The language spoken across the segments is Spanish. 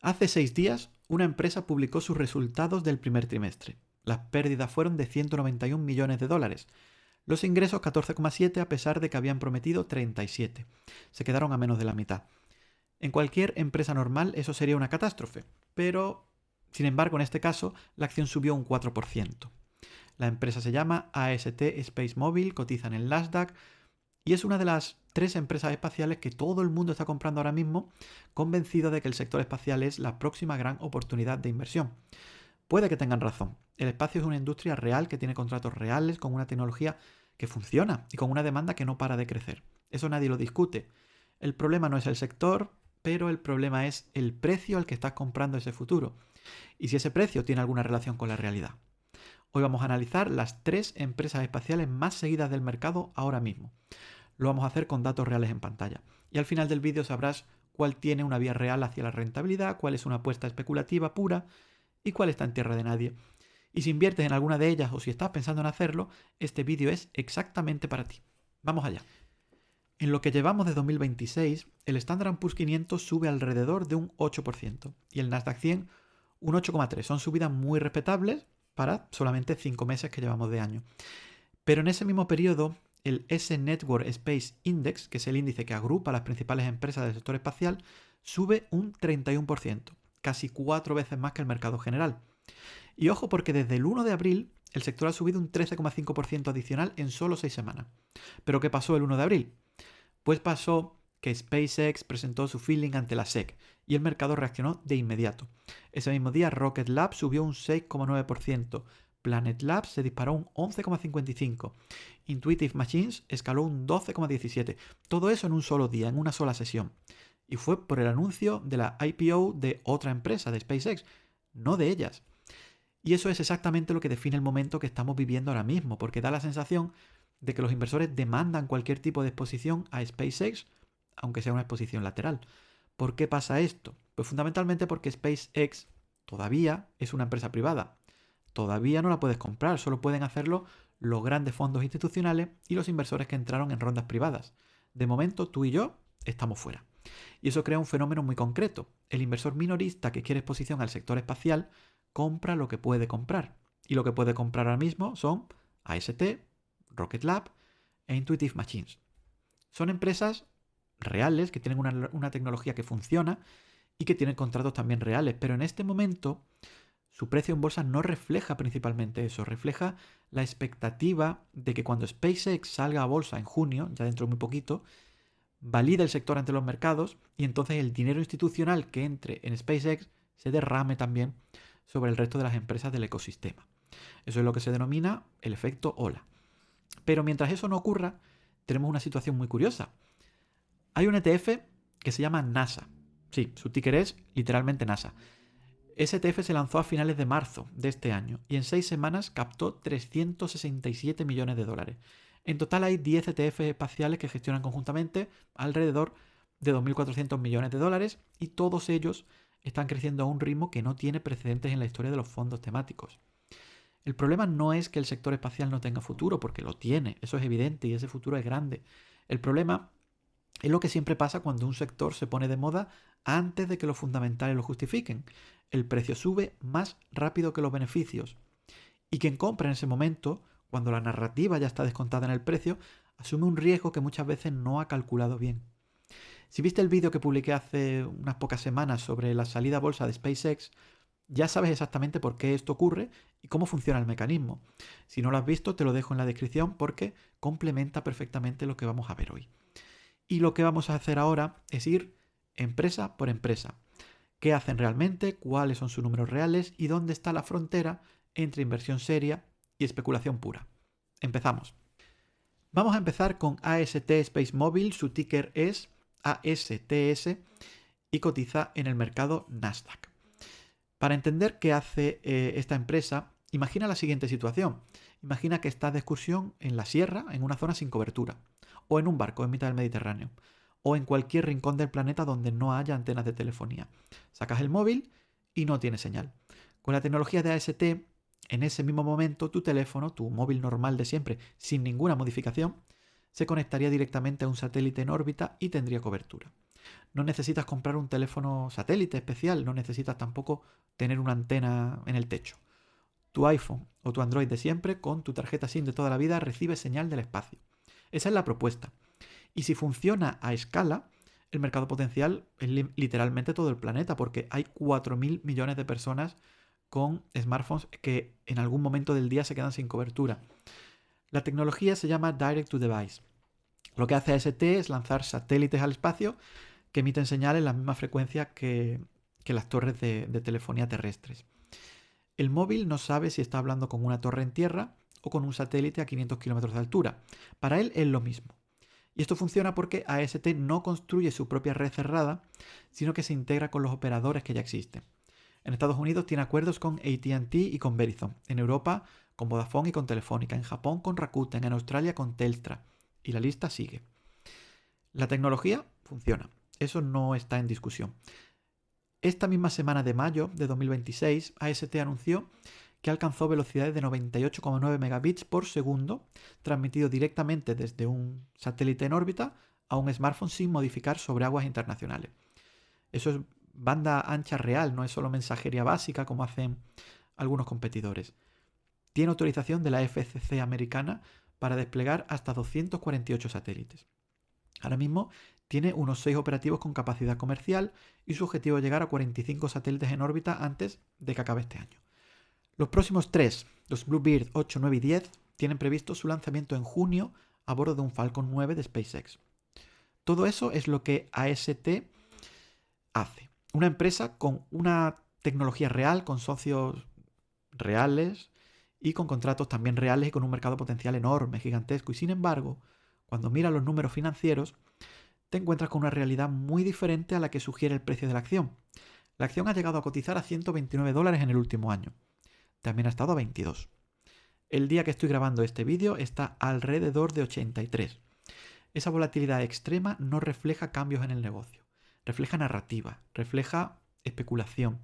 Hace 6 días, una empresa publicó sus resultados del primer trimestre. Las pérdidas fueron de 191 millones de dólares. Los ingresos 14,7 a pesar de que habían prometido 37. Se quedaron a menos de la mitad. En cualquier empresa normal eso sería una catástrofe, pero sin embargo en este caso la acción subió un 4%. La empresa se llama AST SpaceMobile, cotiza en el Nasdaq y es una de las 3 empresas espaciales que todo el mundo está comprando ahora mismo, convencido de que el sector espacial es la próxima gran oportunidad de inversión. Puede que tengan razón. El espacio es una industria real que tiene contratos reales con una tecnología que funciona y con una demanda que no para de crecer. Eso nadie lo discute. El problema no es el sector, pero el problema es el precio al que estás comprando ese futuro y si ese precio tiene alguna relación con la realidad. Hoy vamos a analizar las 3 empresas espaciales más seguidas del mercado ahora mismo. Lo vamos a hacer con datos reales en pantalla. Y al final del vídeo sabrás cuál tiene una vía real hacia la rentabilidad, cuál es una apuesta especulativa pura y cuál está en tierra de nadie. Y si inviertes en alguna de ellas o si estás pensando en hacerlo, este vídeo es exactamente para ti. Vamos allá. En lo que llevamos de 2026, el Standard & Poor's 500 sube alrededor de un 8% y el Nasdaq 100 un 8,3%. Son subidas muy respetables para solamente 5 meses que llevamos de año. Pero en ese mismo periodo, el S-Network Space Index, que es el índice que agrupa las principales empresas del sector espacial, sube un 31%, casi 4 veces más que el mercado general. Y ojo porque desde el 1 de abril el sector ha subido un 13,5% adicional en solo 6 semanas. ¿Pero qué pasó el 1 de abril? Pues pasó que SpaceX presentó su filing ante la SEC y el mercado reaccionó de inmediato. Ese mismo día Rocket Lab subió un 6,9%, Planet Labs se disparó un 11,55%, Intuitive Machines escaló un 12,17%. Todo eso en un solo día, en una sola sesión. Y fue por el anuncio de la IPO de otra empresa, de SpaceX, no de ellas. Y eso es exactamente lo que define el momento que estamos viviendo ahora mismo, porque da la sensación de que los inversores demandan cualquier tipo de exposición a SpaceX, aunque sea una exposición lateral. ¿Por qué pasa esto? Pues fundamentalmente porque SpaceX todavía es una empresa privada. Todavía no la puedes comprar, solo pueden hacerlo los grandes fondos institucionales y los inversores que entraron en rondas privadas. De momento, tú y yo estamos fuera. Y eso crea un fenómeno muy concreto. El inversor minorista que quiere exposición al sector espacial compra lo que puede comprar. Y lo que puede comprar ahora mismo son AST, Rocket Lab e Intuitive Machines. Son empresas reales que tienen una tecnología que funciona y que tienen contratos también reales, pero en este momento su precio en bolsa no refleja principalmente eso, refleja la expectativa de que cuando SpaceX salga a bolsa en junio, ya dentro de muy poquito, valide el sector ante los mercados y entonces el dinero institucional que entre en SpaceX se derrame también sobre el resto de las empresas del ecosistema. Eso es lo que se denomina el efecto ola. Pero mientras eso no ocurra, tenemos una situación muy curiosa. Hay un ETF que se llama NASA. Sí, su ticker es literalmente NASA. Ese ETF se lanzó a finales de marzo de este año y en 6 semanas captó 367 millones de dólares. En total hay 10 ETFs espaciales que gestionan conjuntamente alrededor de 2.400 millones de dólares y todos ellos están creciendo a un ritmo que no tiene precedentes en la historia de los fondos temáticos. El problema no es que el sector espacial no tenga futuro, porque lo tiene, eso es evidente y ese futuro es grande. El problema es lo que siempre pasa cuando un sector se pone de moda antes de que los fundamentales lo justifiquen. El precio sube más rápido que los beneficios. Y quien compra en ese momento, cuando la narrativa ya está descontada en el precio, asume un riesgo que muchas veces no ha calculado bien. Si viste el vídeo que publiqué hace unas pocas semanas sobre la salida a bolsa de SpaceX, ya sabes exactamente por qué esto ocurre y cómo funciona el mecanismo. Si no lo has visto, te lo dejo en la descripción porque complementa perfectamente lo que vamos a ver hoy. Y lo que vamos a hacer ahora es ir empresa por empresa. ¿Qué hacen realmente? ¿Cuáles son sus números reales? ¿Y dónde está la frontera entre inversión seria y especulación pura? Empezamos. Vamos a empezar con AST SpaceMobile. Su ticker es ASTS y cotiza en el mercado Nasdaq. Para entender qué hace esta empresa, imagina la siguiente situación. Imagina que estás de excursión en la sierra, en una zona sin cobertura, o en un barco en mitad del Mediterráneo, o en cualquier rincón del planeta donde no haya antenas de telefonía. Sacas el móvil y no tiene señal. Con la tecnología de AST, en ese mismo momento tu teléfono, tu móvil normal de siempre, sin ninguna modificación, se conectaría directamente a un satélite en órbita y tendría cobertura. No necesitas comprar un teléfono satélite especial, no necesitas tampoco tener una antena en el techo. Tu iPhone o tu Android de siempre, con tu tarjeta SIM de toda la vida, recibe señal del espacio. Esa es la propuesta. Y si funciona a escala, el mercado potencial es literalmente todo el planeta, porque hay 4.000 millones de personas con smartphones que en algún momento del día se quedan sin cobertura. La tecnología se llama Direct to Device. Lo que hace AST es lanzar satélites al espacio que emiten señales en la misma frecuencia que las torres de telefonía terrestres. El móvil no sabe si está hablando con una torre en tierra o con un satélite a 500 kilómetros de altura. Para él es lo mismo. Y esto funciona porque AST no construye su propia red cerrada, sino que se integra con los operadores que ya existen. En Estados Unidos tiene acuerdos con AT&T y con Verizon. En Europa con Vodafone y con Telefónica. En Japón con Rakuten. En Australia con Telstra. Y la lista sigue. La tecnología funciona. Eso no está en discusión. Esta misma semana de mayo de 2026, AST anunció que alcanzó velocidades de 98,9 megabits por segundo, transmitido directamente desde un satélite en órbita a un smartphone sin modificar sobre aguas internacionales. Eso es banda ancha real, no es solo mensajería básica como hacen algunos competidores. Tiene autorización de la FCC americana para desplegar hasta 248 satélites. Ahora mismo tiene unos 6 operativos con capacidad comercial y su objetivo es llegar a 45 satélites en órbita antes de que acabe este año. Los próximos 3, los Bluebird 8, 9 y 10, tienen previsto su lanzamiento en junio a bordo de un Falcon 9 de SpaceX. Todo eso es lo que AST hace. Una empresa con una tecnología real, con socios reales y con contratos también reales y con un mercado potencial enorme, gigantesco. Y sin embargo, cuando miras los números financieros, te encuentras con una realidad muy diferente a la que sugiere el precio de la acción. La acción ha llegado a cotizar a $129 en el último año. También ha estado a 22. El día que estoy grabando este vídeo está alrededor de 83. Esa volatilidad extrema no refleja cambios en el negocio. Refleja narrativa, refleja especulación.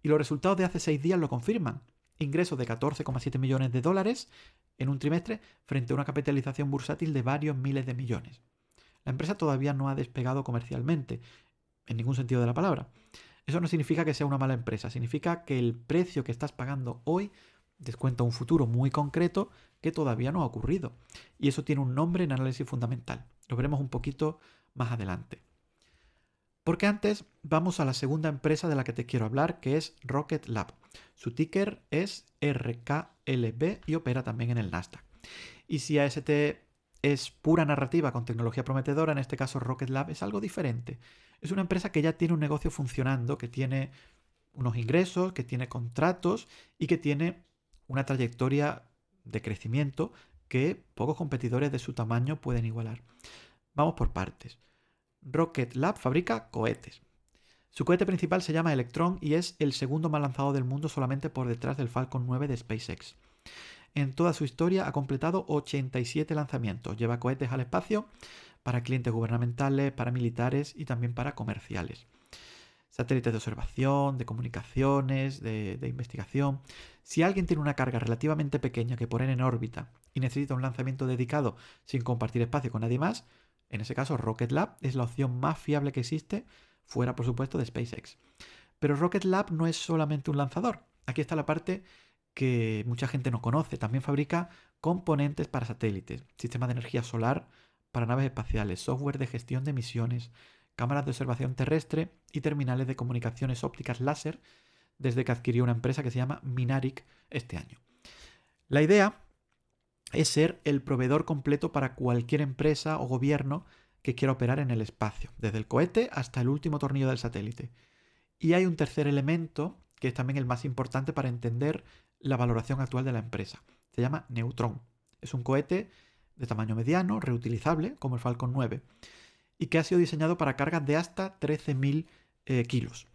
Y los resultados de hace 6 días lo confirman. Ingresos de 14,7 millones de dólares en un trimestre frente a una capitalización bursátil de varios miles de millones. La empresa todavía no ha despegado comercialmente, en ningún sentido de la palabra. Eso no significa que sea una mala empresa, significa que el precio que estás pagando hoy descuenta un futuro muy concreto que todavía no ha ocurrido. Y eso tiene un nombre en análisis fundamental. Lo veremos un poquito más adelante. Porque antes vamos a la segunda empresa de la que te quiero hablar, que es Rocket Lab. Su ticker es RKLB y opera también en el Nasdaq. Y si AST es pura narrativa con tecnología prometedora, en este caso Rocket Lab es algo diferente. Es una empresa que ya tiene un negocio funcionando, que tiene unos ingresos, que tiene contratos y que tiene una trayectoria de crecimiento que pocos competidores de su tamaño pueden igualar. Vamos por partes. Rocket Lab fabrica cohetes. Su cohete principal se llama Electron y es el segundo más lanzado del mundo, solamente por detrás del Falcon 9 de SpaceX. En toda su historia ha completado 87 lanzamientos. Lleva cohetes al espacio para clientes gubernamentales, para militares y también para comerciales. Satélites de observación, de comunicaciones, de investigación. Si alguien tiene una carga relativamente pequeña que poner en órbita y necesita un lanzamiento dedicado sin compartir espacio con nadie más, en ese caso Rocket Lab es la opción más fiable que existe, fuera por supuesto de SpaceX. Pero Rocket Lab no es solamente un lanzador. Aquí está la parte que mucha gente no conoce. También fabrica componentes para satélites, sistemas de energía solar para naves espaciales, software de gestión de misiones, cámaras de observación terrestre y terminales de comunicaciones ópticas láser, desde que adquirió una empresa que se llama Mynaric este año. La idea es ser el proveedor completo para cualquier empresa o gobierno que quiera operar en el espacio, desde el cohete hasta el último tornillo del satélite. Y hay un tercer elemento que es también el más importante para entender la valoración actual de la empresa. Se llama Neutron. Es un cohete de tamaño mediano, reutilizable, como el Falcon 9, y que ha sido diseñado para cargas de hasta 13.000 kilos.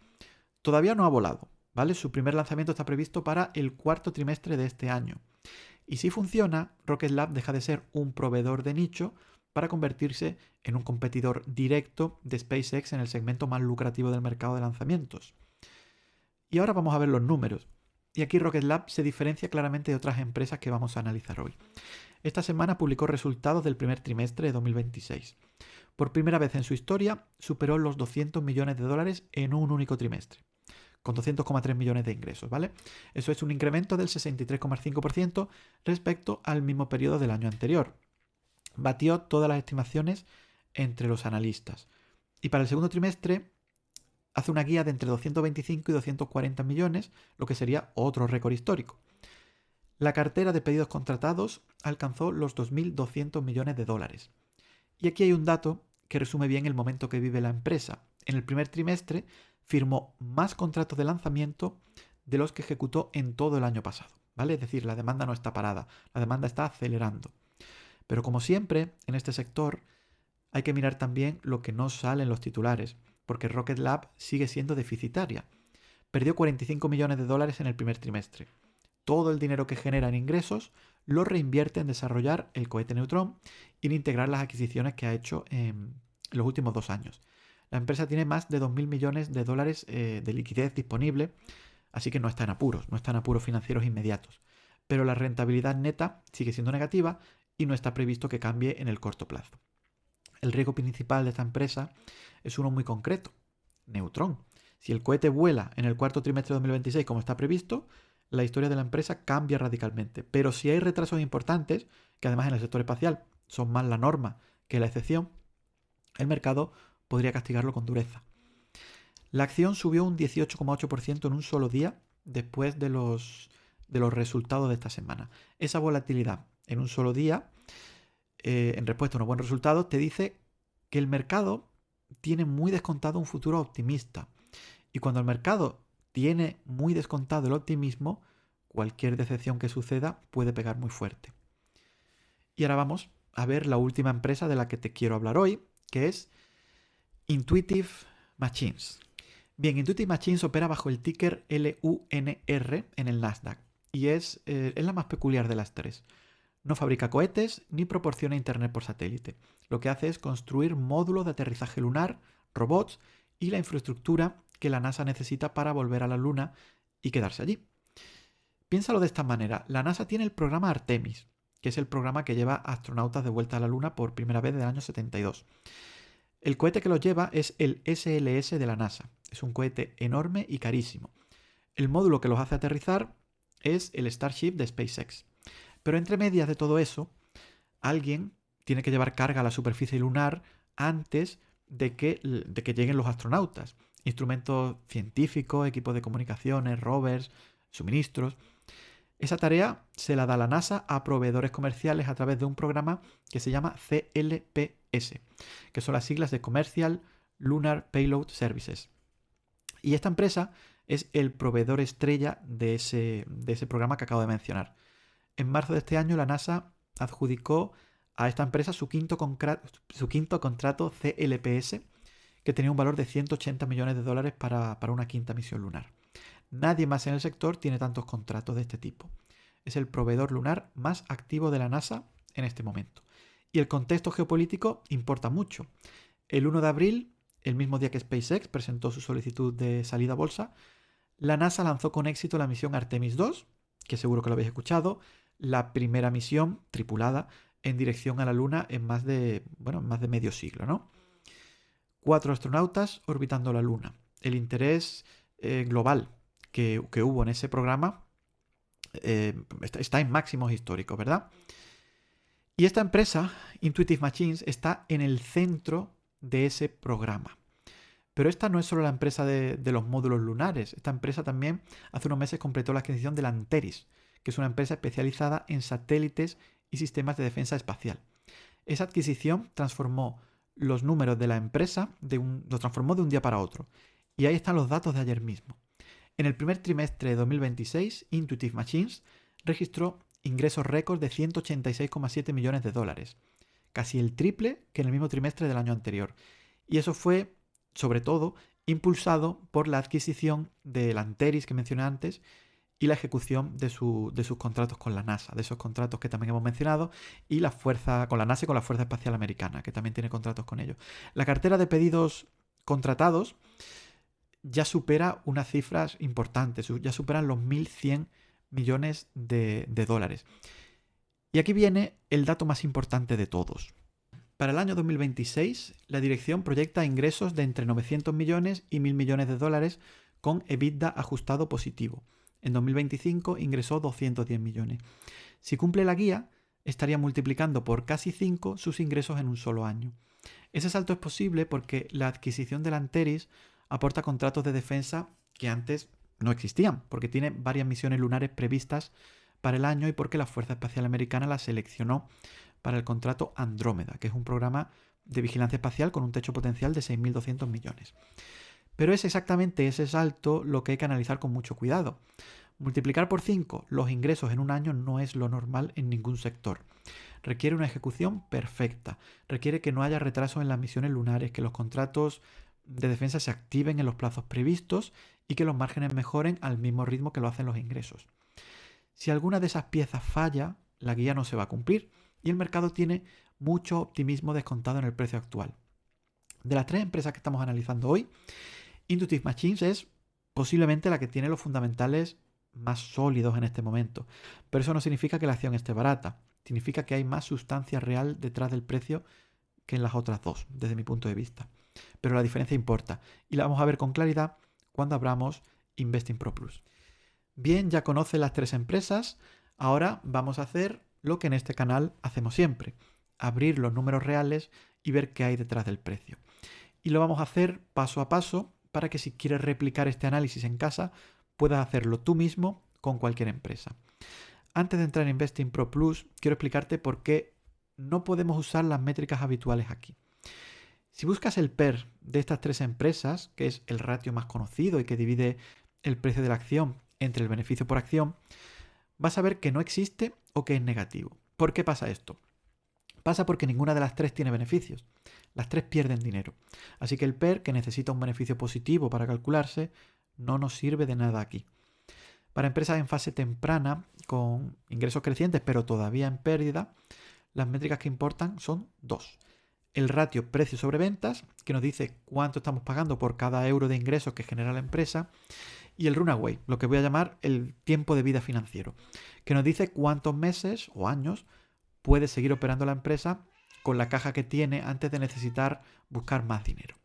Todavía no ha volado, ¿vale? Su primer lanzamiento está previsto para el cuarto trimestre de este año. Y si funciona, Rocket Lab deja de ser un proveedor de nicho para convertirse en un competidor directo de SpaceX en el segmento más lucrativo del mercado de lanzamientos. Y ahora vamos a ver los números. Y aquí Rocket Lab se diferencia claramente de otras empresas que vamos a analizar hoy. Esta semana publicó resultados del primer trimestre de 2026. Por primera vez en su historia, superó los 200 millones de dólares en un único trimestre, con 200,3 millones de ingresos, ¿vale? Eso es un incremento del 63,5% respecto al mismo periodo del año anterior. Batió todas las estimaciones entre los analistas. Y para el segundo trimestre hace una guía de entre 225 y 240 millones, lo que sería otro récord histórico. La cartera de pedidos contratados alcanzó los 2.200 millones de dólares. Y aquí hay un dato que resume bien el momento que vive la empresa. En el primer trimestre firmó más contratos de lanzamiento de los que ejecutó en todo el año pasado, ¿vale? Es decir, la demanda no está parada, la demanda está acelerando. Pero como siempre, en este sector hay que mirar también lo que no sale en los titulares, porque Rocket Lab sigue siendo deficitaria. Perdió 45 millones de dólares en el primer trimestre. Todo el dinero que genera en ingresos lo reinvierte en desarrollar el cohete Neutron y en integrar las adquisiciones que ha hecho en los últimos 2 años. La empresa tiene más de 2.000 millones de dólares de liquidez disponible, así que no está en apuros, no está en apuros financieros inmediatos. Pero la rentabilidad neta sigue siendo negativa y no está previsto que cambie en el corto plazo. El riesgo principal de esta empresa es uno muy concreto, Neutron. Si el cohete vuela en el cuarto trimestre de 2026 como está previsto, la historia de la empresa cambia radicalmente. Pero si hay retrasos importantes, que además en el sector espacial son más la norma que la excepción, el mercado podría castigarlo con dureza. La acción subió un 18,8% en un solo día después de los resultados de esta semana. Esa volatilidad en un solo día, en respuesta a unos buenos resultados, te dice que el mercado tiene muy descontado un futuro optimista. Y cuando el mercado tiene muy descontado el optimismo, cualquier decepción que suceda puede pegar muy fuerte. Y ahora vamos a ver la última empresa de la que te quiero hablar hoy, que es Intuitive Machines. Bien, Intuitive Machines opera bajo el ticker LUNR en el Nasdaq y es la más peculiar de las tres. No fabrica cohetes ni proporciona internet por satélite. Lo que hace es construir módulos de aterrizaje lunar, robots y la infraestructura que la NASA necesita para volver a la Luna y quedarse allí. Piénsalo de esta manera. La NASA tiene el programa Artemis, que es el programa que lleva astronautas de vuelta a la Luna por primera vez desde el año 72. El cohete que los lleva es el SLS de la NASA. Es un cohete enorme y carísimo. El módulo que los hace aterrizar es el Starship de SpaceX. Pero entre medias de todo eso, alguien tiene que llevar carga a la superficie lunar antes de que lleguen los astronautas. Instrumentos científicos, equipos de comunicaciones, rovers, suministros. Esa tarea se la da la NASA a proveedores comerciales a través de un programa que se llama CLPS, que son las siglas de Commercial Lunar Payload Services. Y esta empresa es el proveedor estrella de ese programa que acabo de mencionar. En marzo de este año la NASA adjudicó a esta empresa su quinto contrato CLPS, que tenía un valor de 180 millones de dólares para una quinta misión lunar. Nadie más en el sector tiene tantos contratos de este tipo. Es el proveedor lunar más activo de la NASA en este momento. Y el contexto geopolítico importa mucho. El 1 de abril, el mismo día que SpaceX presentó su solicitud de salida a bolsa, la NASA lanzó con éxito la misión Artemis II, que seguro que lo habéis escuchado, la primera misión tripulada en dirección a la Luna en más de medio siglo, ¿no? 4 astronautas orbitando la Luna. El interés global que hubo en ese programa está en máximos históricos, ¿verdad? Y esta empresa, Intuitive Machines, está en el centro de ese programa. Pero esta no es solo la empresa de los módulos lunares. Esta empresa también hace unos meses completó la adquisición de la Anteris, que es una empresa especializada en satélites y sistemas de defensa espacial. Esa adquisición transformó los números de la empresa, los transformó de un día para otro. Y ahí están los datos de ayer mismo. En el primer trimestre de 2026, Intuitive Machines registró ingresos récord de 186,7 millones de dólares, casi el triple que en el mismo trimestre del año anterior. Y eso fue, sobre todo, impulsado por la adquisición del Anteris que mencioné antes y la ejecución de sus contratos con la NASA, de esos contratos que también hemos mencionado, y con la NASA y con la Fuerza Espacial Americana, que también tiene contratos con ellos. La cartera de pedidos contratados ya supera unas cifras importantes, ya superan los 1.100 millones de dólares. Y aquí viene el dato más importante de todos. Para el año 2026, la dirección proyecta ingresos de entre 900 millones y 1.000 millones de dólares con EBITDA ajustado positivo. En 2025 ingresó 210 millones. Si cumple la guía, estaría multiplicando por casi 5 sus ingresos en un solo año. Ese salto es posible porque la adquisición de Lanteris aporta contratos de defensa que antes no existían, porque tiene varias misiones lunares previstas para el año y porque la Fuerza Espacial Americana la seleccionó para el contrato Andrómeda, que es un programa de vigilancia espacial con un techo potencial de 6.200 millones. Pero es exactamente ese salto lo que hay que analizar con mucho cuidado. Multiplicar por 5 los ingresos en un año no es lo normal en ningún sector. Requiere una ejecución perfecta, requiere que no haya retraso en las misiones lunares, que los contratos de defensa se activen en los plazos previstos y que los márgenes mejoren al mismo ritmo que lo hacen los ingresos. Si alguna de esas piezas falla, la guía no se va a cumplir y el mercado tiene mucho optimismo descontado en el precio actual. De las 3 empresas que estamos analizando hoy, Intuitive Machines es posiblemente la que tiene los fundamentales más sólidos en este momento, pero eso no significa que la acción esté barata, significa que hay más sustancia real detrás del precio que en las otras dos, desde mi punto de vista. Pero la diferencia importa y la vamos a ver con claridad cuando abramos Investing Pro Plus. Bien, ya conocen las 3 empresas, ahora vamos a hacer lo que en este canal hacemos siempre, abrir los números reales y ver qué hay detrás del precio. Y lo vamos a hacer paso a paso para que si quieres replicar este análisis en casa, puedas hacerlo tú mismo con cualquier empresa. Antes de entrar en Investing Pro Plus, quiero explicarte por qué no podemos usar las métricas habituales aquí. Si buscas el PER de estas 3 empresas, que es el ratio más conocido y que divide el precio de la acción entre el beneficio por acción, vas a ver que no existe o que es negativo. ¿Por qué pasa esto? Pasa porque ninguna de las 3 tiene beneficios. Las 3 pierden dinero. Así que el PER, que necesita un beneficio positivo para calcularse, no nos sirve de nada aquí. Para empresas en fase temprana, con ingresos crecientes pero todavía en pérdida, las métricas que importan son 2. El ratio precio sobre ventas, que nos dice cuánto estamos pagando por cada euro de ingresos que genera la empresa, y el runaway, lo que voy a llamar el tiempo de vida financiero, que nos dice cuántos meses o años puede seguir operando la empresa con la caja que tiene antes de necesitar buscar más dinero.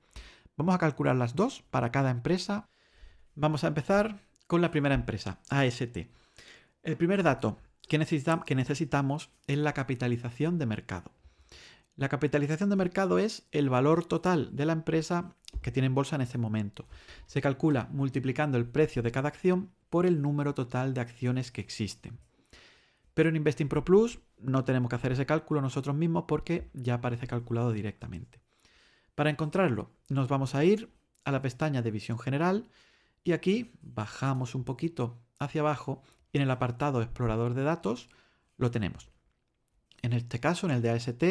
Vamos a calcular las dos para cada empresa. Vamos a empezar con la primera empresa, AST. El primer dato que necesitamos es la capitalización de mercado. La capitalización de mercado es el valor total de la empresa que tiene en bolsa en este momento. Se calcula multiplicando el precio de cada acción por el número total de acciones que existen. Pero en Investing Pro Plus no tenemos que hacer ese cálculo nosotros mismos porque ya aparece calculado directamente. Para encontrarlo, nos vamos a ir a la pestaña de visión general y aquí bajamos un poquito hacia abajo y en el apartado explorador de datos lo tenemos. En este caso, en el de AST,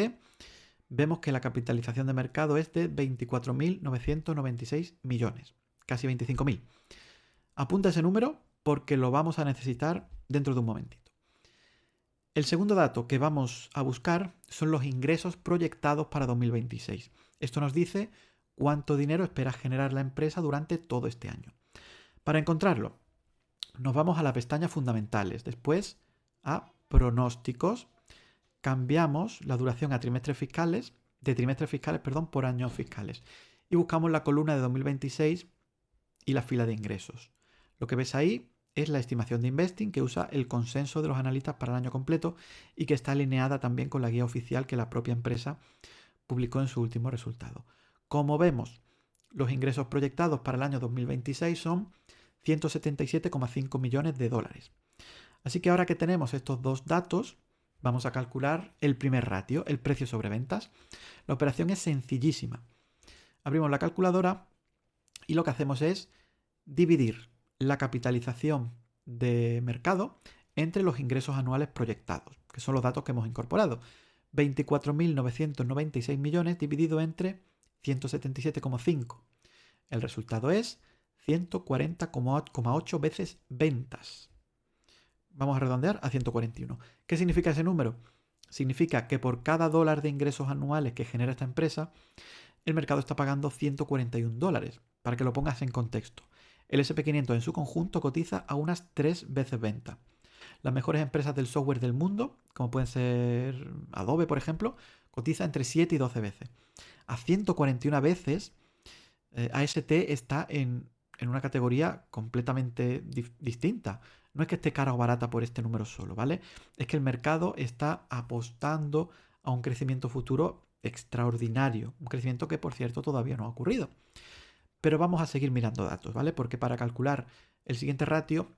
vemos que la capitalización de mercado es de 24.996 millones, casi 25.000. Apunta ese número porque lo vamos a necesitar dentro de un momentito. El segundo dato que vamos a buscar son los ingresos proyectados para 2026. Esto nos dice cuánto dinero espera generar la empresa durante todo este año. Para encontrarlo, nos vamos a la pestaña fundamentales, después a pronósticos, cambiamos la duración a trimestres fiscales, por años fiscales y buscamos la columna de 2026 y la fila de ingresos. Lo que ves ahí es la estimación de Investing que usa el consenso de los analistas para el año completo y que está alineada también con la guía oficial que la propia empresa publicó en su último resultado. Como vemos, los ingresos proyectados para el año 2026 son 177,5 millones de dólares. Así que ahora que tenemos estos dos datos, vamos a calcular el primer ratio, el precio sobre ventas. La operación es sencillísima. Abrimos la calculadora y lo que hacemos es dividir la capitalización de mercado entre los ingresos anuales proyectados, que son los datos que hemos incorporado. 24.996 millones dividido entre 177,5. El resultado es 140,8 veces ventas. Vamos a redondear a 141. ¿Qué significa ese número? Significa que por cada dólar de ingresos anuales que genera esta empresa, el mercado está pagando 141 dólares. Para que lo pongas en contexto. El SP500 en su conjunto cotiza a unas 3 veces venta. Las mejores empresas del software del mundo, como pueden ser Adobe, por ejemplo, cotiza entre 7 y 12 veces. A 141 veces, AST está en una categoría completamente distinta. No es que esté cara o barata por este número solo, ¿vale? Es que el mercado está apostando a un crecimiento futuro extraordinario. Un crecimiento que, por cierto, todavía no ha ocurrido. Pero vamos a seguir mirando datos, ¿vale? Porque para calcular el siguiente ratio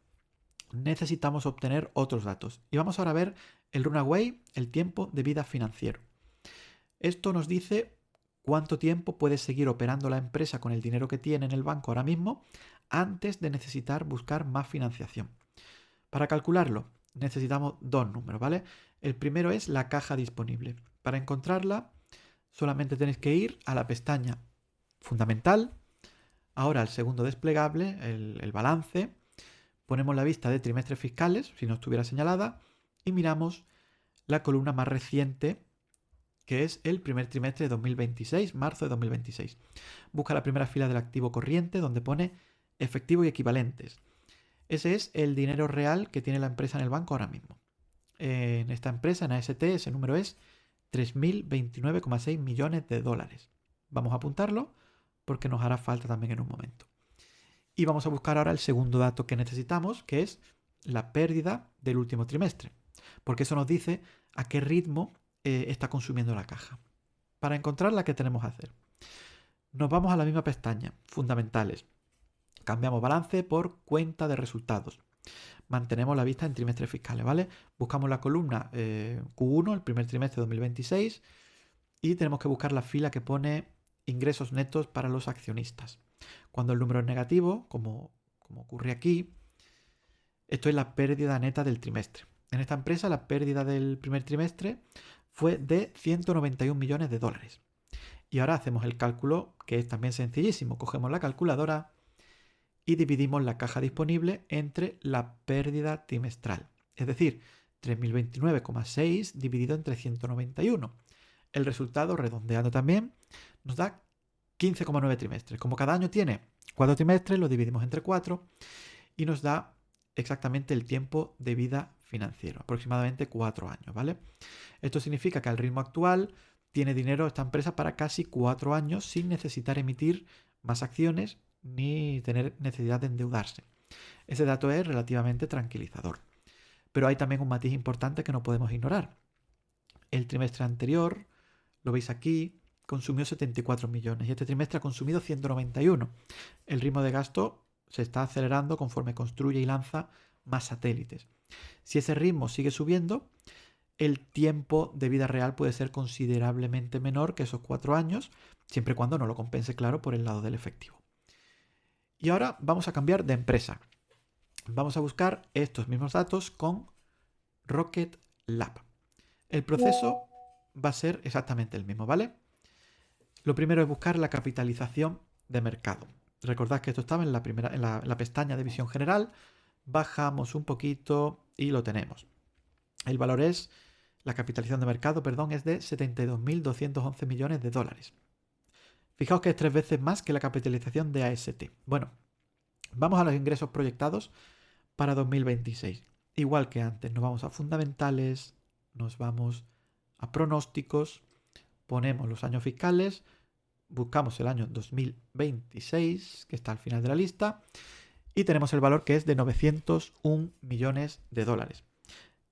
necesitamos obtener otros datos. Y vamos ahora a ver el runaway, el tiempo de vida financiero. Esto nos dice cuánto tiempo puede seguir operando la empresa con el dinero que tiene en el banco ahora mismo antes de necesitar buscar más financiación. Para calcularlo necesitamos dos números, ¿vale? El primero es la caja disponible. Para encontrarla solamente tenéis que ir a la pestaña fundamental, ahora al segundo desplegable, el balance, ponemos la vista de trimestres fiscales, si no estuviera señalada, y miramos la columna más reciente, que es el primer trimestre de 2026, marzo de 2026. Busca la primera fila del activo corriente, donde pone efectivo y equivalentes. Ese es el dinero real que tiene la empresa en el banco ahora mismo. En esta empresa, en AST, ese número es 3.029,6 millones de dólares. Vamos a apuntarlo porque nos hará falta también en un momento. Y vamos a buscar ahora el segundo dato que necesitamos, que es la pérdida del último trimestre, porque eso nos dice a qué ritmo está consumiendo la caja. Para encontrarla, ¿qué tenemos que hacer? Nos vamos a la misma pestaña, fundamentales. Cambiamos balance por cuenta de resultados. Mantenemos la vista en trimestres fiscales, ¿vale? Buscamos la columna Q1, el primer trimestre de 2026, y tenemos que buscar la fila que pone ingresos netos para los accionistas. Cuando el número es negativo, como ocurre aquí, esto es la pérdida neta del trimestre. En esta empresa la pérdida del primer trimestre fue de 191 millones de dólares. Y ahora hacemos el cálculo, que es también sencillísimo. Cogemos la calculadora y dividimos la caja disponible entre la pérdida trimestral. Es decir, 3.029,6 dividido entre 191. El resultado, redondeando también, nos da 15,9 trimestres. Como cada año tiene 4 trimestres, lo dividimos entre 4 y nos da exactamente el tiempo de vida financiero, aproximadamente 4 años, ¿vale? Esto significa que al ritmo actual tiene dinero esta empresa para casi 4 años sin necesitar emitir más acciones ni tener necesidad de endeudarse. Ese dato es relativamente tranquilizador. Pero hay también un matiz importante que no podemos ignorar. El trimestre anterior, lo veis aquí, consumió 74 millones y este trimestre ha consumido 191. El ritmo de gasto se está acelerando conforme construye y lanza más satélites. Si ese ritmo sigue subiendo, el tiempo de vida real puede ser considerablemente menor que esos 4 años, siempre y cuando no lo compense, claro, por el lado del efectivo. Y ahora vamos a cambiar de empresa. Vamos a buscar estos mismos datos con Rocket Lab. El proceso va a ser exactamente el mismo, ¿vale? Lo primero es buscar la capitalización de mercado. Recordad que esto estaba en la pestaña de visión general. Bajamos un poquito y lo tenemos. El valor es, la capitalización de mercado, perdón, es de 72.211 millones de dólares. Fijaos que es 3 veces más que la capitalización de AST. Bueno, vamos a los ingresos proyectados para 2026. Igual que antes, nos vamos a fundamentales, nos vamos a pronósticos, ponemos los años fiscales, buscamos el año 2026, que está al final de la lista, y tenemos el valor que es de 901 millones de dólares.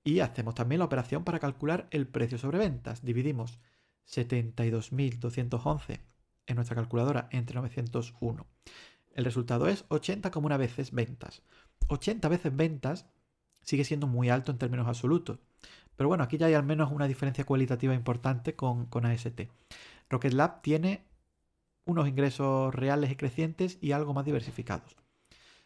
Y hacemos también la operación para calcular el precio sobre ventas. Dividimos 72.211 en nuestra calculadora entre 901. El resultado es 80,1 veces ventas. 80 veces ventas sigue siendo muy alto en términos absolutos. Pero bueno, aquí ya hay al menos una diferencia cualitativa importante con AST. Rocket Lab tiene unos ingresos reales y crecientes y algo más diversificados.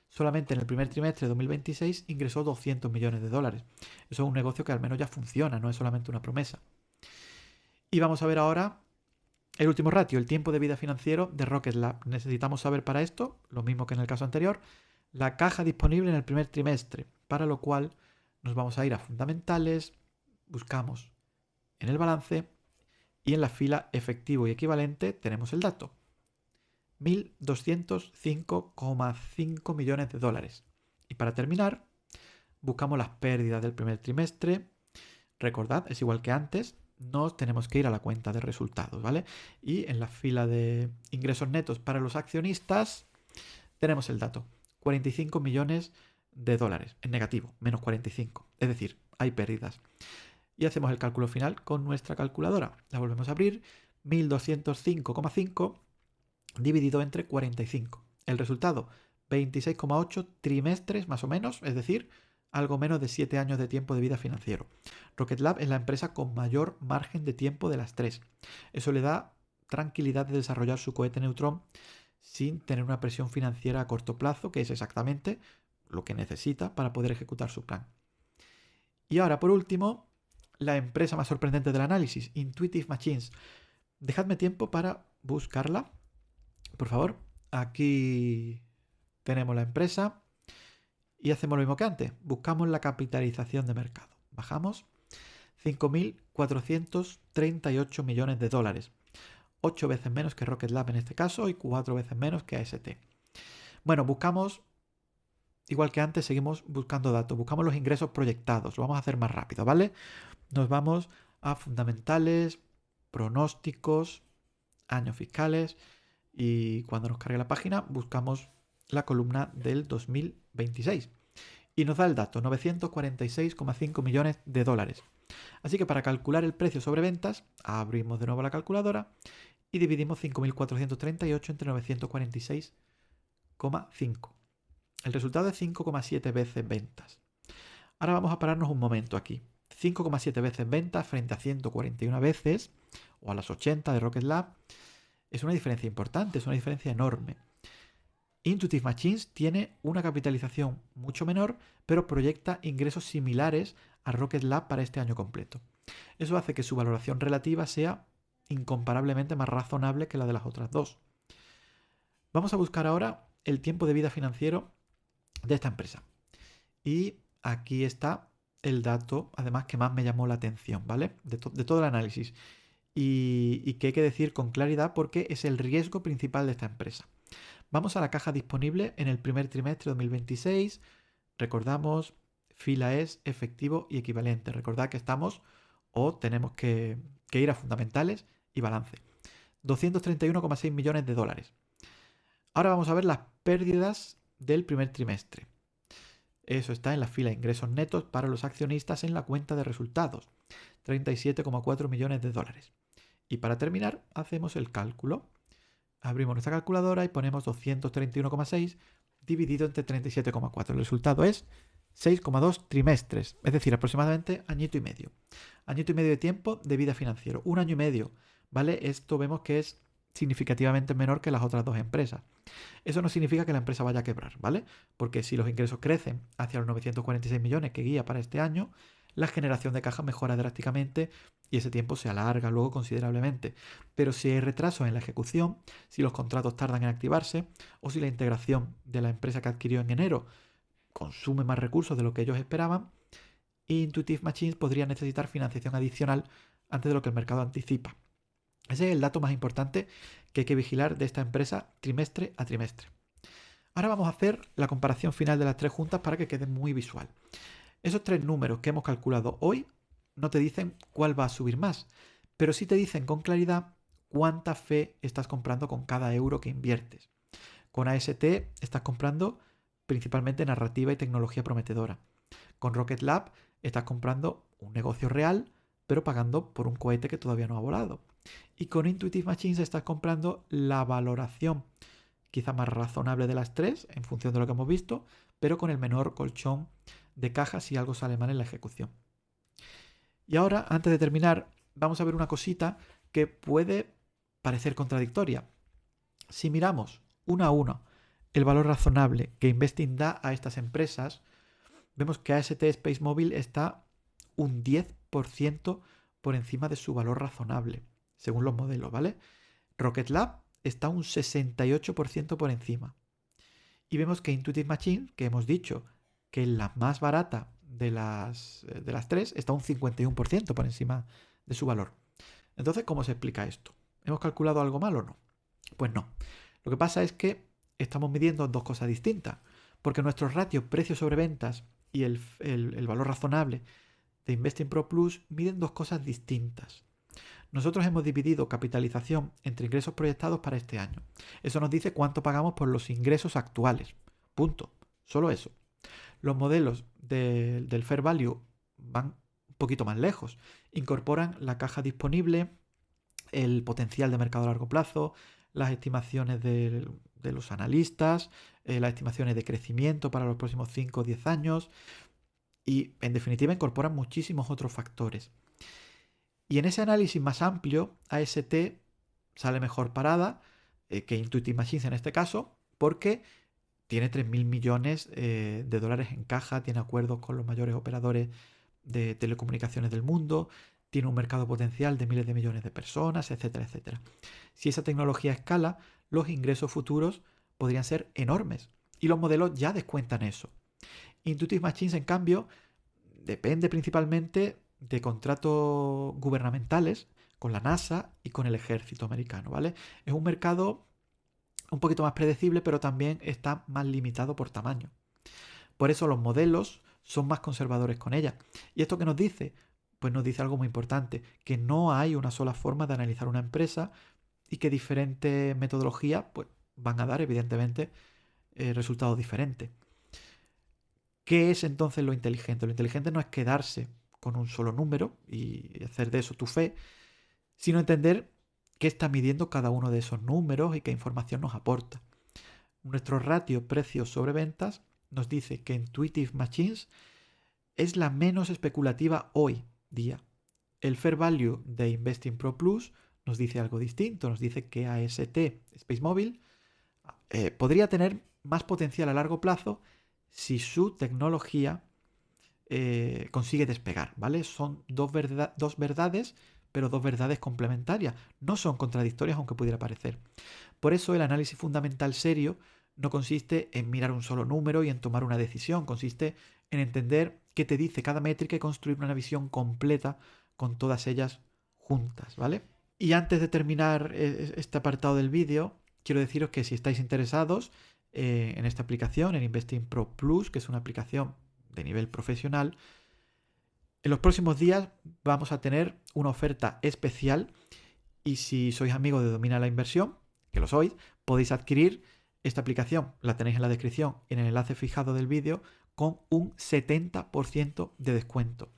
Solamente en el primer trimestre de 2026 ingresó 200 millones de dólares. Eso es un negocio que al menos ya funciona, no es solamente una promesa. Y vamos a ver ahora el último ratio, el tiempo de vida financiero de Rocket Lab. Necesitamos saber para esto, lo mismo que en el caso anterior, la caja disponible en el primer trimestre, para lo cual nos vamos a ir a fundamentales, buscamos en el balance y en la fila efectivo y equivalente tenemos el dato. 1.205,5 millones de dólares. Y para terminar, buscamos las pérdidas del primer trimestre. Recordad, es igual que antes, nos tenemos que ir a la cuenta de resultados, ¿vale? Y en la fila de ingresos netos para los accionistas tenemos el dato, 45 millones de dólares, en negativo, menos 45. Es decir, hay pérdidas. Y hacemos el cálculo final con nuestra calculadora. La volvemos a abrir, 1.205,5 dividido entre 45. El resultado, 26,8 trimestres más o menos, es decir, algo menos de 7 años de tiempo de vida financiero. Rocket Lab es la empresa con mayor margen de tiempo de las tres. Eso le da tranquilidad de desarrollar su cohete Neutron sin tener una presión financiera a corto plazo, que es exactamente lo que necesita para poder ejecutar su plan. Y ahora, por último, la empresa más sorprendente del análisis, Intuitive Machines. Dejadme tiempo para buscarla, por favor. Aquí tenemos la empresa y hacemos lo mismo que antes. Buscamos la capitalización de mercado. Bajamos 5.438 millones de dólares. 8 veces menos que Rocket Lab en este caso y 4 veces menos que AST. Bueno, buscamos, igual que antes, seguimos buscando datos. Buscamos los ingresos proyectados. Lo vamos a hacer más rápido, ¿vale? Nos vamos a fundamentales, pronósticos, años fiscales y cuando nos cargue la página buscamos la columna del 2026 y nos da el dato, 946,5 millones de dólares. Así que para calcular el precio sobre ventas, abrimos de nuevo la calculadora y dividimos 5.438 entre 946,5. El resultado es 5,7 veces ventas. Ahora vamos a pararnos un momento aquí. 5,7 veces ventas frente a 141 veces, o a las 80 de Rocket Lab, es una diferencia importante, es una diferencia enorme. Intuitive Machines tiene una capitalización mucho menor, pero proyecta ingresos similares a Rocket Lab para este año completo. Eso hace que su valoración relativa sea incomparablemente más razonable que la de las otras dos. Vamos a buscar ahora el tiempo de vida financiero de esta empresa. Y aquí está el dato, además, que más me llamó la atención, ¿vale? De todo el análisis. Y que hay que decir con claridad porque es el riesgo principal de esta empresa. Vamos a la caja disponible en el primer trimestre de 2026. Recordamos, fila es efectivo y equivalente. Recordad que estamos o tenemos que ir a fundamentales y balance. 231,6 millones de dólares. Ahora vamos a ver las pérdidas del primer trimestre. Eso está en la fila de ingresos netos para los accionistas en la cuenta de resultados. 37,4 millones de dólares. Y para terminar, hacemos el cálculo. Abrimos nuestra calculadora y ponemos 231,6 dividido entre 37,4. El resultado es 6,2 trimestres, es decir, aproximadamente añito y medio. Añito y medio de tiempo de vida financiero. Un año y medio, ¿vale? Esto vemos que es significativamente menor que las otras dos empresas. Eso no significa que la empresa vaya a quebrar, ¿vale? Porque si los ingresos crecen hacia los 946 millones que guía para este año, la generación de caja mejora drásticamente y ese tiempo se alarga luego considerablemente. Pero si hay retraso en la ejecución, si los contratos tardan en activarse o si la integración de la empresa que adquirió en enero consume más recursos de lo que ellos esperaban, Intuitive Machines podría necesitar financiación adicional antes de lo que el mercado anticipa. Ese es el dato más importante que hay que vigilar de esta empresa trimestre a trimestre. Ahora vamos a hacer la comparación final de las tres juntas para que quede muy visual. Esos tres números que hemos calculado hoy no te dicen cuál va a subir más, pero sí te dicen con claridad cuánta fe estás comprando con cada euro que inviertes. Con AST estás comprando principalmente narrativa y tecnología prometedora. Con Rocket Lab estás comprando un negocio real, pero pagando por un cohete que todavía no ha volado. Y con Intuitive Machines estás comprando la valoración quizá más razonable de las tres, en función de lo que hemos visto, pero con el menor colchón de caja si algo sale mal en la ejecución. Y ahora, antes de terminar, vamos a ver una cosita que puede parecer contradictoria. Si miramos uno a uno el valor razonable que Investing da a estas empresas, vemos que AST SpaceMobile está un 10% por encima de su valor razonable, según los modelos, ¿vale? Rocket Lab está un 68% por encima. Y vemos que Intuitive Machines, que hemos dicho que es la más barata de las tres, está un 51% por encima de su valor. Entonces, ¿cómo se explica esto? ¿Hemos calculado algo mal o no? Pues no. Lo que pasa es que estamos midiendo dos cosas distintas, porque nuestros ratios precio sobre ventas y el valor razonable de Investing Pro Plus miden dos cosas distintas. Nosotros hemos dividido capitalización entre ingresos proyectados para este año. Eso nos dice cuánto pagamos por los ingresos actuales. Punto. Solo eso. Los modelos del Fair Value van un poquito más lejos. Incorporan la caja disponible, el potencial de mercado a largo plazo, las estimaciones de los analistas, las estimaciones de crecimiento para los próximos 5 o 10 años y, en definitiva, incorporan muchísimos otros factores. Y en ese análisis más amplio, AST sale mejor parada que Intuitive Machines en este caso, porque tiene 3.000 millones de dólares en caja, tiene acuerdos con los mayores operadores de telecomunicaciones del mundo, tiene un mercado potencial de miles de millones de personas, etcétera, etcétera. Si esa tecnología escala, los ingresos futuros podrían ser enormes y los modelos ya descuentan eso. Intuitive Machines, en cambio, depende principalmente de contratos gubernamentales con la NASA y con el ejército americano, ¿vale? Es un mercado un poquito más predecible, pero también está más limitado por tamaño. Por eso los modelos son más conservadores con ella. ¿Y esto qué nos dice? Pues nos dice algo muy importante, que no hay una sola forma de analizar una empresa y que diferentes metodologías pues, van a dar, evidentemente, resultados diferentes. ¿Qué es entonces lo inteligente? Lo inteligente no es quedarse con un solo número y hacer de eso tu fe, sino entender qué está midiendo cada uno de esos números y qué información nos aporta. Nuestro ratio precios sobre ventas nos dice que Intuitive Machines es la menos especulativa hoy día. El Fair Value de Investing Pro Plus nos dice algo distinto, nos dice que AST SpaceMobile podría tener más potencial a largo plazo si su tecnología consigue despegar, ¿vale? Son dos verdades, pero dos verdades complementarias. No son contradictorias, aunque pudiera parecer. Por eso el análisis fundamental serio no consiste en mirar un solo número y en tomar una decisión. Consiste en entender qué te dice cada métrica y construir una visión completa con todas ellas juntas, ¿vale? Y antes de terminar este apartado del vídeo, quiero deciros que si estáis interesados en esta aplicación, en Investing Pro Plus, que es una aplicación de nivel profesional, en los próximos días vamos a tener una oferta especial y si sois amigos de Domina la Inversión, que lo sois, podéis adquirir esta aplicación, la tenéis en la descripción y en el enlace fijado del vídeo, con un 70% de descuento.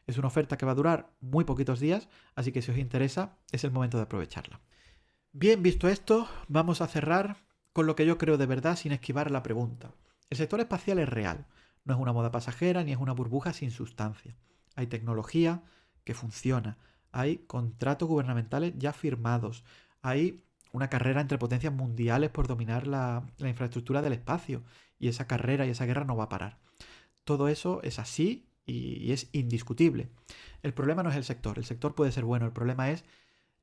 Es una oferta que va a durar muy poquitos días, así que si os interesa, es el momento de aprovecharla. Bien, visto esto, vamos a cerrar con lo que yo creo de verdad sin esquivar la pregunta. El sector espacial es real, no es una moda pasajera ni es una burbuja sin sustancia. Hay tecnología que funciona, hay contratos gubernamentales ya firmados, hay una carrera entre potencias mundiales por dominar la infraestructura del espacio y esa carrera y esa guerra no va a parar. Todo eso es así y es indiscutible. El problema no es el sector puede ser bueno, el problema es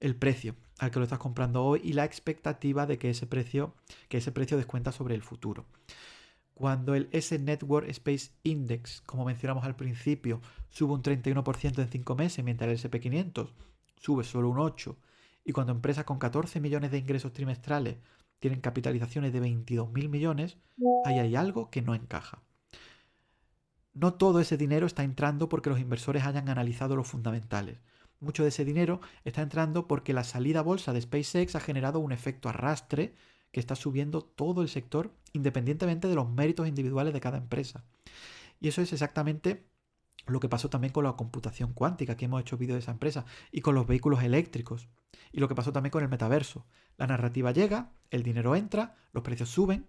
el precio al que lo estás comprando hoy y la expectativa de que ese precio descuenta sobre el futuro. Cuando el S-Network Space Index, como mencionamos al principio, sube un 31% en 5 meses, mientras el SP500 sube solo un 8%, y cuando empresas con 14 millones de ingresos trimestrales tienen capitalizaciones de 22.000 millones, ahí hay algo que no encaja. No todo ese dinero está entrando porque los inversores hayan analizado los fundamentales. Mucho de ese dinero está entrando porque la salida a bolsa de SpaceX ha generado un efecto arrastre que está subiendo todo el sector independientemente de los méritos individuales de cada empresa. Y eso es exactamente lo que pasó también con la computación cuántica, que hemos hecho vídeo de esa empresa, y con los vehículos eléctricos. Y lo que pasó también con el metaverso. La narrativa llega, el dinero entra, los precios suben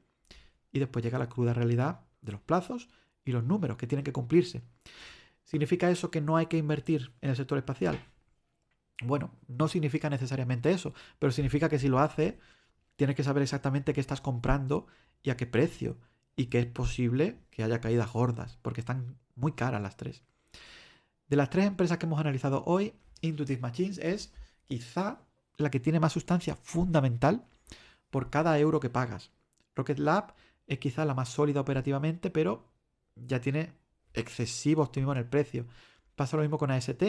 y después llega la cruda realidad de los plazos y los números que tienen que cumplirse. ¿Significa eso que no hay que invertir en el sector espacial? Bueno, no significa necesariamente eso, pero significa que si lo haces, tienes que saber exactamente qué estás comprando y a qué precio, y que es posible que haya caídas gordas, porque están muy caras las tres. De las tres empresas que hemos analizado hoy, Intuitive Machines es quizá la que tiene más sustancia fundamental por cada euro que pagas. Rocket Lab es quizá la más sólida operativamente, pero ya tiene excesivo optimismo en el precio. Pasa lo mismo con AST,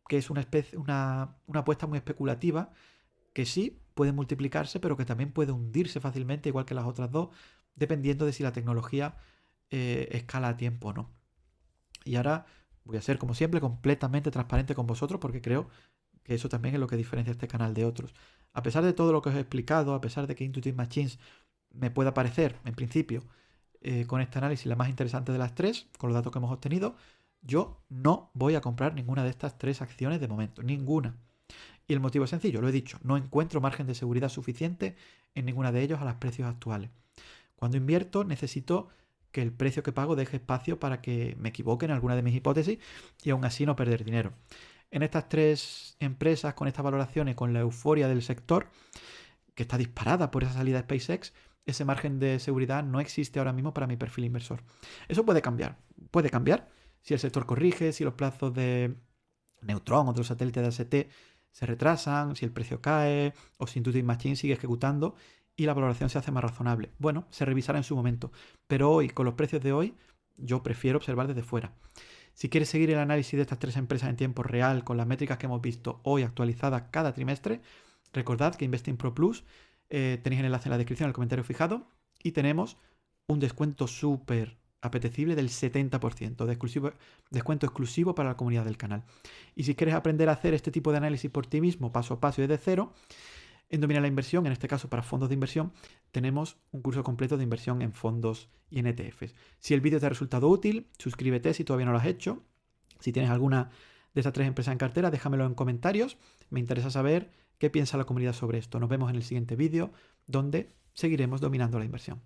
que es una apuesta muy especulativa que sí puede multiplicarse, pero que también puede hundirse fácilmente, igual que las otras dos, dependiendo de si la tecnología escala a tiempo o no. Y ahora voy a ser, como siempre, completamente transparente con vosotros, porque creo que eso también es lo que diferencia este canal de otros. A pesar de todo lo que os he explicado, a pesar de que Intuitive Machines me pueda parecer, en principio, con este análisis la más interesante de las tres, con los datos que hemos obtenido, yo no voy a comprar ninguna de estas tres acciones de momento, ninguna. Y el motivo es sencillo, lo he dicho, no encuentro margen de seguridad suficiente en ninguna de ellos a los precios actuales. Cuando invierto necesito que el precio que pago deje espacio para que me equivoque en alguna de mis hipótesis y aún así no perder dinero. En estas tres empresas, con estas valoraciones, con la euforia del sector, que está disparada por esa salida de SpaceX, ese margen de seguridad no existe ahora mismo para mi perfil inversor. Eso puede cambiar si el sector corrige, si los plazos de Neutron o de los satélites de AST se retrasan, si el precio cae o si Intuitive Machines sigue ejecutando y la valoración se hace más razonable. Bueno, se revisará en su momento, pero hoy, con los precios de hoy, yo prefiero observar desde fuera. Si quieres seguir el análisis de estas tres empresas en tiempo real con las métricas que hemos visto hoy actualizadas cada trimestre, recordad que Investing Pro Plus tenéis el enlace en la descripción, en el comentario fijado, y tenemos un descuento súper apetecible del 70% de descuento exclusivo para la comunidad del canal. Y si quieres aprender a hacer este tipo de análisis por ti mismo, paso a paso y desde cero, en Domina la Inversión, en este caso para fondos de inversión, tenemos un curso completo de inversión en fondos y en ETFs. Si el vídeo te ha resultado útil, suscríbete si todavía no lo has hecho. Si tienes alguna de estas tres empresas en cartera, déjamelo en comentarios. Me interesa saber qué piensa la comunidad sobre esto. Nos vemos en el siguiente vídeo, donde seguiremos dominando la inversión.